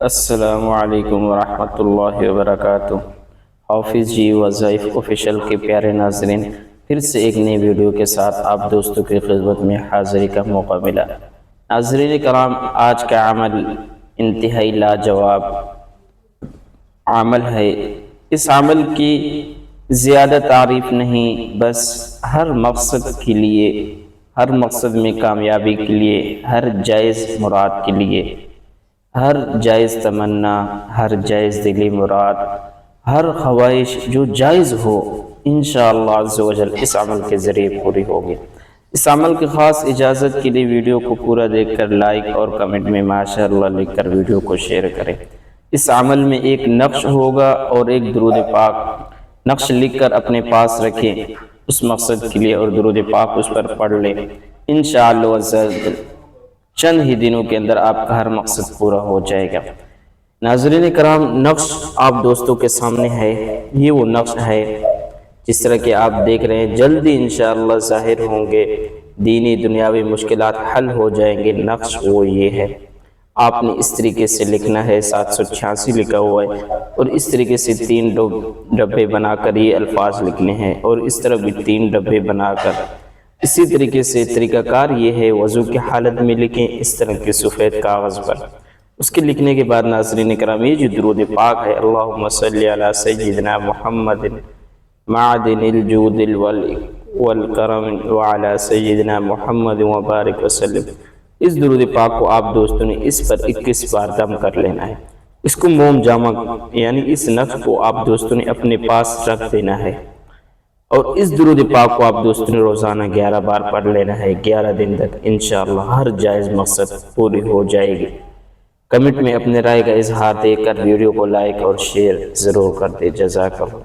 السلام علیکم ورحمۃ اللہ وبرکاتہ۔ حافظ جی وظائف آفیشیل کے پیارے ناظرین، پھر سے ایک نئی ویڈیو کے ساتھ آپ دوستوں کی خدمت میں حاضری کا موقع ملا۔ ناظرین کرام، آج کا عمل انتہائی لاجواب عمل ہے۔ اس عمل کی زیادہ تعریف نہیں، بس ہر مقصد کے لیے، ہر مقصد میں کامیابی کے لیے، ہر جائز مراد کے لیے، ہر جائز تمنا، ہر جائز دلی مراد، ہر خواہش جو جائز ہو، انشاءاللہ عز و جل اس عمل کے ذریعے پوری ہوگی۔ اس عمل کی خاص اجازت کے لیے ویڈیو کو پورا دیکھ کر لائک اور کمنٹ میں ماشاءاللہ لکھ کر ویڈیو کو شیئر کریں۔ اس عمل میں ایک نقش ہوگا اور ایک درود پاک نقش لکھ کر اپنے پاس رکھیں اس مقصد کے لیے، اور درود پاک اس پر پڑھ لیں۔ انشاءاللہ عز و جل چند ہی دنوں کے اندر آپ کا ہر مقصد پورا ہو جائے گا۔ ناظرین کرام، نقش آپ دوستوں کے سامنے ہے۔ یہ وہ نقش ہے جس طرح کہ آپ دیکھ رہے ہیں، جلدی انشاءاللہ ظاہر ہوں گے، دینی دنیاوی مشکلات حل ہو جائیں گے۔ نقش وہ یہ ہے، آپ نے اس طریقے سے لکھنا ہے، 786 لکھا ہوا ہے، اور اس طریقے سے 3 ڈبے بنا کر یہ الفاظ لکھنے ہیں، اور اس طرح بھی 3 ڈبے بنا کر اسی طریقے سے طریقہ کار یہ ہے، وضو کی حالت میں لکھیں اس طرح کے سفید کاغذ پر۔ اس کے لکھنے کے بعد ناظرین کرام، یہ جو درود پاک ہے، اللہم صلی علی سیدنا محمد معدن الجود والکرم وعلی سیدنا محمد وبارک وسلم، اس درود پاک کو آپ دوستوں نے اس پر 21 بار دم کر لینا ہے۔ اس کو موم جامع یعنی اس نقش کو آپ دوستوں نے اپنے پاس رکھ دینا ہے، اور اس درود پاک کو آپ دوستوں نے روزانہ 11 بار پڑھ لینا ہے، 11 دن تک۔ انشاءاللہ ہر جائز مقصد پوری ہو جائے گی۔ کمنٹ میں اپنے رائے کا اظہار دے کر ویڈیو کو لائک اور شیئر ضرور کر دے۔ جزاک اللہ۔